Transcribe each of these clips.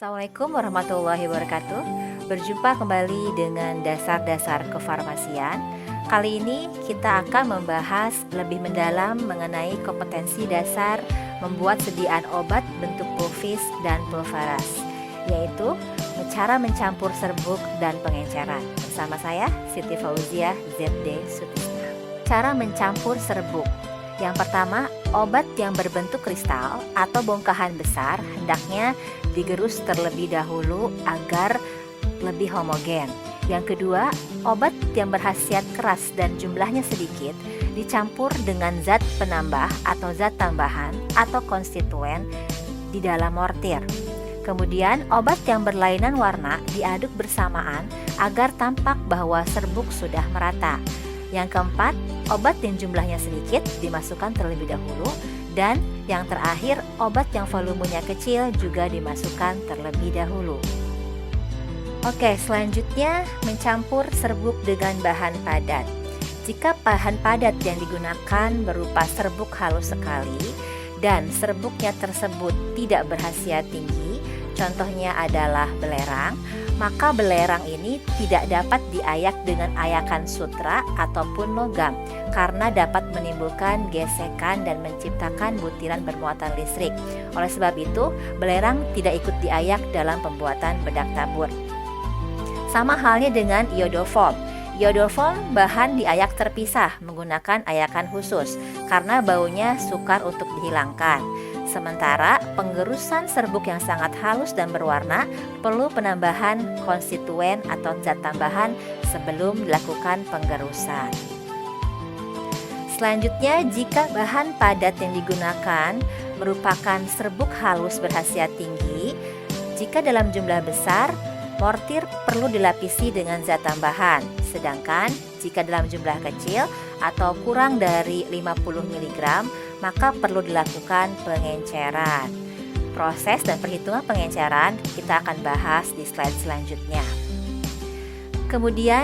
Assalamualaikum warahmatullahi wabarakatuh. Berjumpa kembali dengan dasar-dasar kefarmasian. Kali ini kita akan membahas lebih mendalam mengenai kompetensi dasar membuat sediaan obat bentuk pulvis dan pulvaras, yaitu cara mencampur serbuk dan pengenceran. Bersama saya Siti Fauziah ZD Sutisna. Cara mencampur serbuk. Yang pertama, obat yang berbentuk kristal atau bongkahan besar hendaknya digerus terlebih dahulu agar lebih homogen. Yang kedua, obat yang berkhasiat keras dan jumlahnya sedikit dicampur dengan zat penambah atau zat tambahan atau konstituen di dalam mortir. Kemudian, obat yang berlainan warna diaduk bersamaan agar tampak bahwa serbuk sudah merata. Yang keempat, obat yang jumlahnya sedikit dimasukkan terlebih dahulu. Dan yang terakhir, obat yang volumenya kecil juga dimasukkan terlebih dahulu. Oke, selanjutnya mencampur serbuk dengan bahan padat. Jika bahan padat yang digunakan berupa serbuk halus sekali dan serbuknya tersebut tidak berkhasiat tinggi, contohnya adalah belerang, maka belerang ini tidak dapat diayak dengan ayakan sutra ataupun logam karena dapat menimbulkan gesekan dan menciptakan butiran bermuatan listrik. Oleh sebab itu, belerang tidak ikut diayak dalam pembuatan bedak tabur. Sama halnya dengan iodoform. Iodoform bahan diayak terpisah menggunakan ayakan khusus karena baunya sukar untuk dihilangkan. Sementara penggerusan serbuk yang sangat halus dan berwarna perlu penambahan konstituen atau zat tambahan sebelum dilakukan penggerusan. Selanjutnya, jika bahan padat yang digunakan merupakan serbuk halus berkhasiat tinggi, jika dalam jumlah besar, mortir perlu dilapisi dengan zat tambahan. Sedangkan jika dalam jumlah kecil atau kurang dari 50 mg, maka perlu dilakukan pengenceran. Proses dan perhitungan pengenceran kita akan bahas di slide selanjutnya. Kemudian,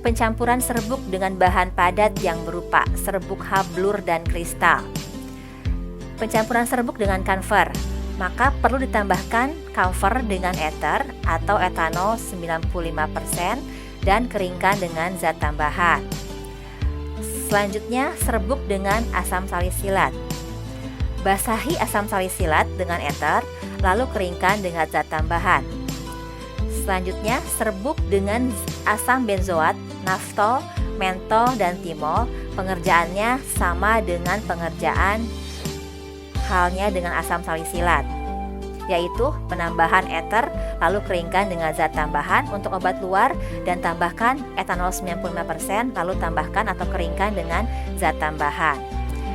pencampuran serbuk dengan bahan padat yang berupa serbuk hablur dan kristal. Pencampuran serbuk dengan camphor, maka perlu ditambahkan camphor dengan ether atau etanol 95% dan keringkan dengan zat tambahan. Selanjutnya, serbuk dengan asam salisilat. Basahi asam salisilat dengan ether, lalu keringkan dengan zat tambahan. Selanjutnya, serbuk dengan asam benzoat, naftol, mentol, dan timol. Pengerjaannya sama dengan pengerjaan halnya dengan asam salisilat, yaitu penambahan ether, lalu keringkan dengan zat tambahan untuk obat luar dan tambahkan etanol 95%, lalu tambahkan atau keringkan dengan zat tambahan.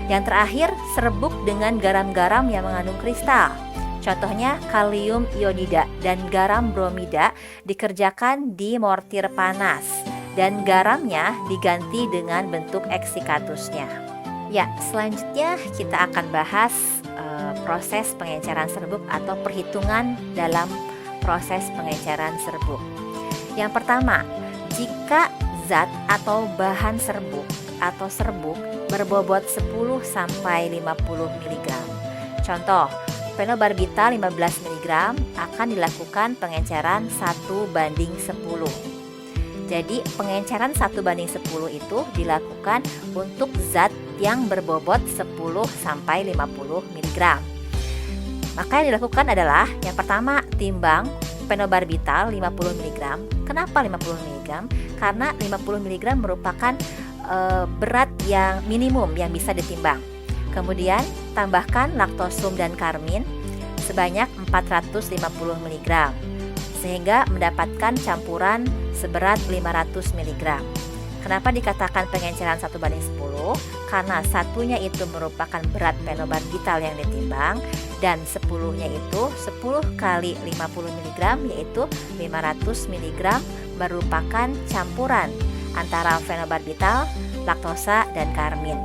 Yang terakhir, serbuk dengan garam-garam yang mengandung kristal. Contohnya kalium iodida dan garam bromida dikerjakan di mortir panas dan garamnya diganti dengan bentuk eksikatusnya. Ya, selanjutnya kita akan bahas proses pengenceran serbuk atau perhitungan dalam proses pengenceran serbuk. Yang pertama, jika zat atau bahan serbuk atau serbuk berbobot 10 sampai 50 mg. Contoh, fenobarbital 15 mg akan dilakukan pengenceran 1:10. Jadi pengenceran 1:10 itu dilakukan untuk zat yang berbobot 10 sampai 50 mg. Maka yang dilakukan adalah yang pertama, timbang fenobarbital 50 mg. Kenapa 50 mg? Karena 50 mg merupakan berat yang minimum yang bisa ditimbang. Kemudian tambahkan laktosum dan karmin sebanyak 450 mg sehingga mendapatkan campuran seberat 500 mg. Kenapa dikatakan pengenceran 1:10? Karena satunya itu merupakan berat fenobarbital yang ditimbang dan 10-nya itu 10 kali 50 mg yaitu 500 mg merupakan campuran antara fenobarbital, laktosa, dan karmin.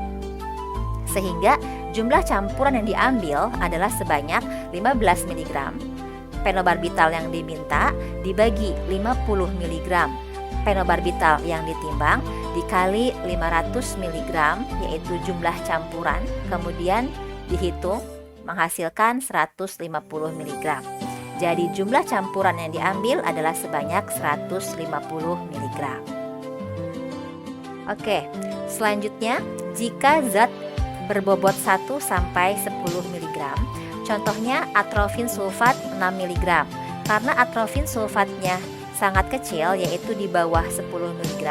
Sehingga jumlah campuran yang diambil adalah sebanyak 15 mg. Fenobarbital yang diminta dibagi 50 mg fenobarbital yang ditimbang dikali 500 mg yaitu jumlah campuran, kemudian dihitung menghasilkan 150 mg. Jadi jumlah campuran yang diambil adalah sebanyak 150 mg. Oke, selanjutnya jika zat berbobot 1 sampai 10 mg, contohnya atrofin sulfat 6 mg. Karena atrofin sulfatnya sangat kecil, yaitu di bawah 10 mg,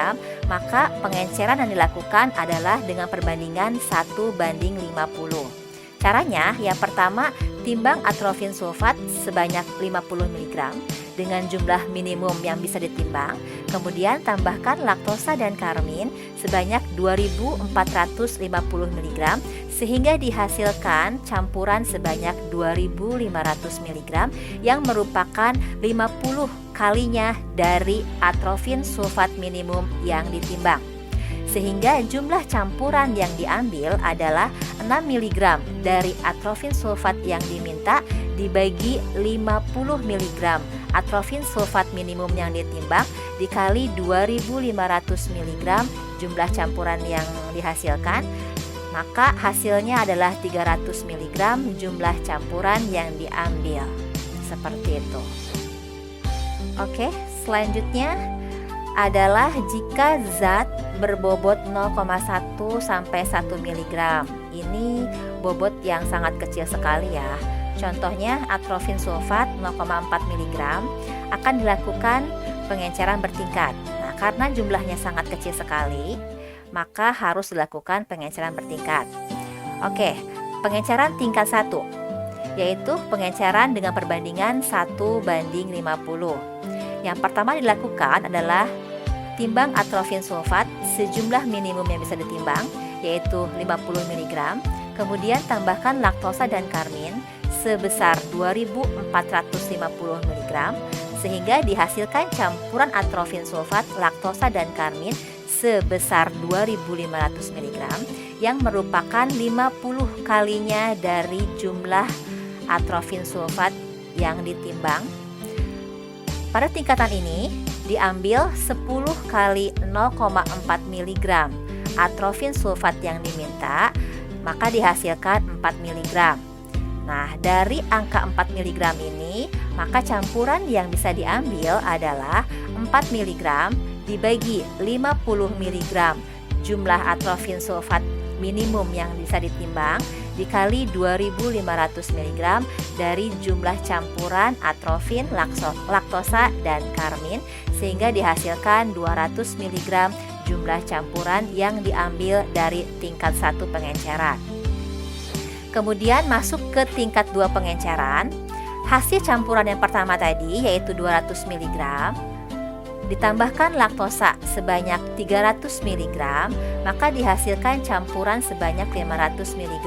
maka pengenceran yang dilakukan adalah dengan perbandingan 1:50. Caranya, yang pertama, timbang atrofin sulfat sebanyak 50 mg dengan jumlah minimum yang bisa ditimbang, kemudian tambahkan laktosa dan karmin sebanyak 2450 mg sehingga dihasilkan campuran sebanyak 2500 mg yang merupakan 50 kalinya dari atrofin sulfat minimum yang ditimbang. Sehingga jumlah campuran yang diambil adalah 6 mg dari atrofin sulfat yang diminta dibagi 50 mg atrofin sulfat minimum yang ditimbang dikali 2500 mg jumlah campuran yang dihasilkan, maka hasilnya adalah 300 mg jumlah campuran yang diambil. Seperti itu. Oke, selanjutnya adalah jika zat berbobot 0,1 sampai 1 mg. Ini bobot yang sangat kecil sekali ya. Contohnya atrofin sulfat 0,4 mg akan dilakukan pengenceran bertingkat. Nah, karena jumlahnya sangat kecil sekali, maka harus dilakukan pengenceran bertingkat. Oke, pengenceran tingkat 1 yaitu pengenceran dengan perbandingan 1:50. Yang pertama dilakukan adalah timbang atrofin sulfat sejumlah minimum yang bisa ditimbang, yaitu 50 mg, kemudian tambahkan laktosa dan karmin sebesar 2450 mg sehingga dihasilkan campuran atrofin sulfat, laktosa dan karmin sebesar 2500 mg yang merupakan 50 kalinya dari jumlah atrofin sulfat yang ditimbang. Pada tingkatan ini diambil 10 kali 0,4 mg atrofin sulfat yang diminta, maka dihasilkan 4 mg. Nah, dari angka 4 mg ini, maka campuran yang bisa diambil adalah 4 mg dibagi 50 mg jumlah atrofin sulfat minimum yang bisa ditimbang dikali 2500 mg dari jumlah campuran atrofin, laktosa dan karmin sehingga dihasilkan 200 mg jumlah campuran yang diambil dari tingkat 1 pengenceran. Kemudian masuk ke tingkat 2 pengenceran. Hasil campuran yang pertama tadi yaitu 200 mg ditambahkan laktosa sebanyak 300 mg, maka dihasilkan campuran sebanyak 500 mg.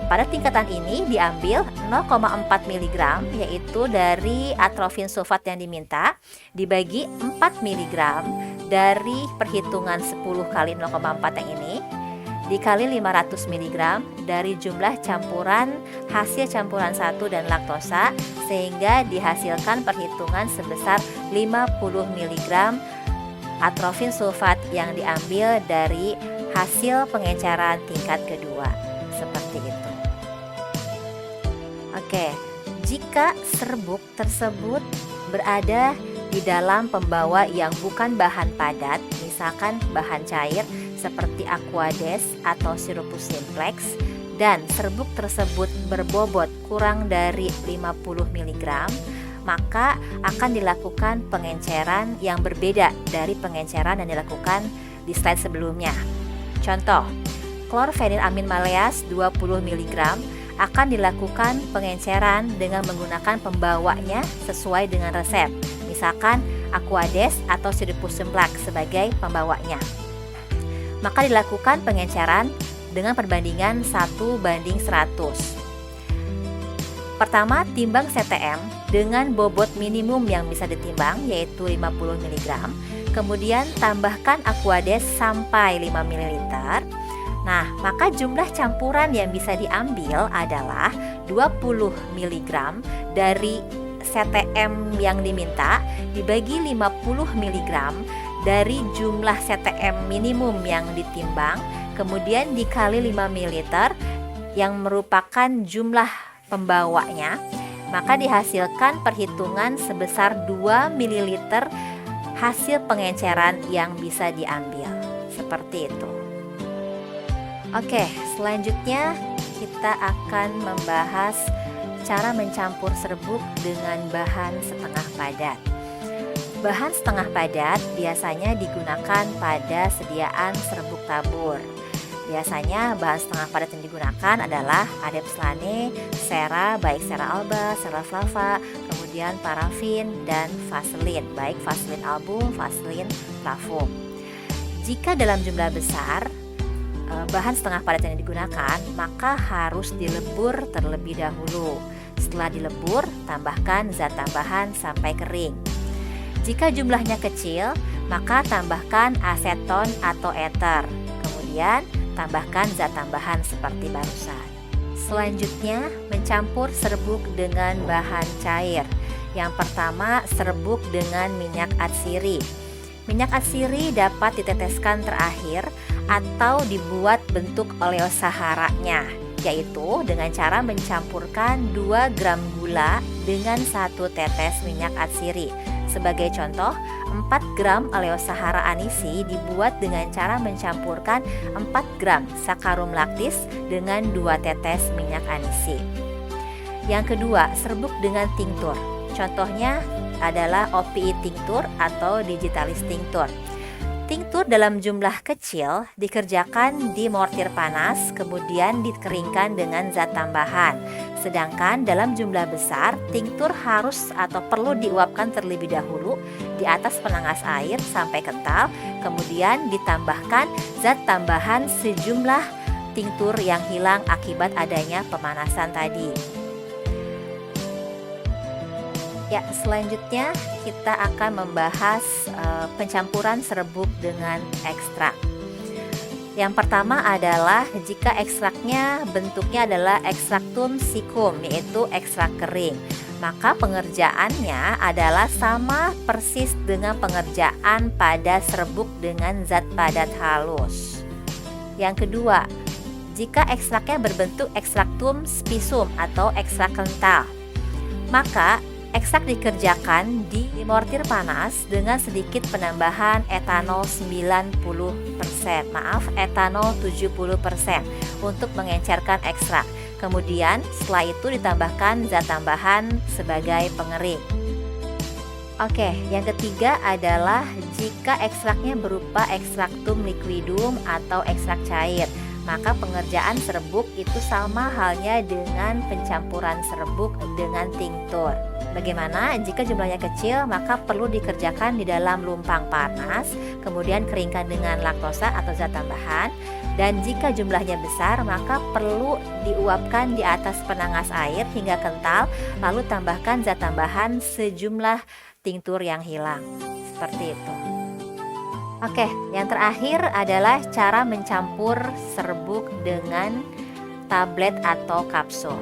Pada tingkatan ini diambil 0,4 mg yaitu dari atrofin sulfat yang diminta dibagi 4 mg dari perhitungan 10 kali 0,4 yang ini dikali 500 mg dari jumlah campuran hasil campuran 1 dan laktosa sehingga dihasilkan perhitungan sebesar 50 mg atrofin sulfat yang diambil dari hasil pengenceran tingkat kedua. Seperti itu. Oke, jika serbuk tersebut berada di dalam pembawa yang bukan bahan padat, misalkan bahan cair seperti aquades atau sirupus simplex, dan serbuk tersebut berbobot kurang dari 50 mg, maka akan dilakukan pengenceran yang berbeda dari pengenceran yang dilakukan di slide sebelumnya. Contoh, klorfenilamin maleas 20 mg akan dilakukan pengenceran dengan menggunakan pembawanya sesuai dengan resep, misalkan aquades atau sirupus simplex sebagai pembawanya. Maka dilakukan pengenceran dengan perbandingan 1:100. Pertama, timbang CTM dengan bobot minimum yang bisa ditimbang yaitu 50 mg. Kemudian tambahkan aquades sampai 5 ml. Nah, maka jumlah campuran yang bisa diambil adalah 20 mg dari CTM yang diminta dibagi 50 mg dari jumlah CTM minimum yang ditimbang, kemudian dikali 5 ml yang merupakan jumlah pembawanya, maka dihasilkan perhitungan sebesar 2 ml hasil pengenceran yang bisa diambil. Seperti itu. Oke, selanjutnya kita akan membahas cara mencampur serbuk dengan bahan setengah padat. Bahan setengah padat biasanya digunakan pada sediaan serbuk tabur. Biasanya bahan setengah padat yang digunakan adalah adepslane, cera, baik cera alba, cera flava, kemudian parafin, dan vaselin, baik vaselin album, vaselin flavum. Jika dalam jumlah besar bahan setengah padat yang digunakan, maka harus dilebur terlebih dahulu. Setelah dilebur, tambahkan zat tambahan sampai kering. Jika jumlahnya kecil, maka tambahkan aseton atau eter. Kemudian tambahkan zat tambahan seperti barusan. Selanjutnya, mencampur serbuk dengan bahan cair. Yang pertama, serbuk dengan minyak atsiri. Minyak atsiri dapat diteteskan terakhir atau dibuat bentuk oleosaharanya, yaitu dengan cara mencampurkan 2 gram gula dengan 1 tetes minyak atsiri. Sebagai contoh, 4 gram oleosahara anisi dibuat dengan cara mencampurkan 4 gram sakarum laktis dengan 2 tetes minyak anisi. Yang kedua, serbuk dengan tinktur. Contohnya adalah OPI tinktur atau digitalis tinktur. Tinktur dalam jumlah kecil dikerjakan di mortir panas, kemudian dikeringkan dengan zat tambahan. Sedangkan dalam jumlah besar, tinktur harus atau perlu diuapkan terlebih dahulu di atas penangas air sampai kental, kemudian ditambahkan zat tambahan sejumlah tinktur yang hilang akibat adanya pemanasan tadi. Ya, selanjutnya kita akan membahas pencampuran serbuk dengan ekstrak. Yang pertama adalah jika ekstraknya bentuknya adalah ekstraktum sikum, yaitu ekstrak kering, maka pengerjaannya adalah sama persis dengan pengerjaan pada serbuk dengan zat padat halus. Yang kedua, jika ekstraknya berbentuk ekstraktum spisum atau ekstrak kental, maka ekstrak dikerjakan di mortir panas dengan sedikit penambahan etanol 90%, etanol 70% untuk mengencerkan ekstrak. Kemudian setelah itu ditambahkan zat tambahan sebagai pengering. Oke, yang ketiga adalah jika ekstraknya berupa ekstraktum liquidum atau ekstrak cair, maka pengerjaan serbuk itu sama halnya dengan pencampuran serbuk dengan tinktur. Bagaimana? Jika jumlahnya kecil, maka perlu dikerjakan di dalam lumpang panas, kemudian keringkan dengan laktosa atau zat tambahan. Dan jika jumlahnya besar, maka perlu diuapkan di atas penangas air hingga kental, lalu tambahkan zat tambahan sejumlah tinktur yang hilang. Seperti itu. Oke, yang terakhir adalah cara mencampur serbuk dengan tablet atau kapsul.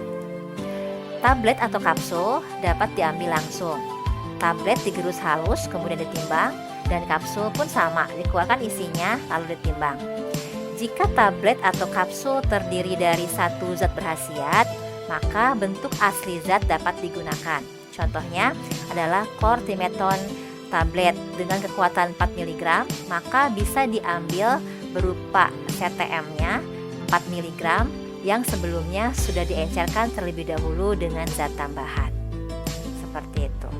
Tablet atau kapsul dapat diambil langsung. Tablet digerus halus kemudian ditimbang, dan kapsul pun sama, dikeluarkan isinya lalu ditimbang. Jika tablet atau kapsul terdiri dari satu zat berkhasiat, maka bentuk asli zat dapat digunakan. Contohnya adalah kortimeton tablet dengan kekuatan 4 mg, maka bisa diambil berupa CTM-nya 4 mg yang sebelumnya sudah diencerkan terlebih dahulu dengan zat tambahan. Seperti itu.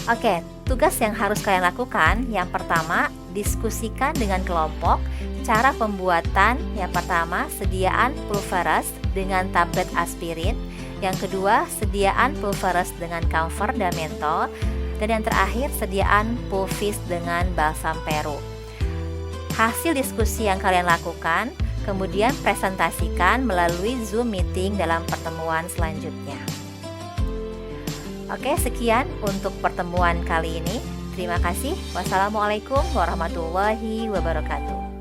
Oke, tugas yang harus kalian lakukan, yang pertama, diskusikan dengan kelompok cara pembuatan. Yang pertama, sediaan pulveres dengan tablet aspirin. Yang kedua, sediaan pulveres dengan camphor dan mentol. Dan yang terakhir, sediaan pulvis dengan balsam peru. Hasil diskusi yang kalian lakukan kemudian presentasikan melalui Zoom meeting dalam pertemuan selanjutnya. Oke, sekian untuk pertemuan kali ini. Terima kasih. Wassalamualaikum warahmatullahi wabarakatuh.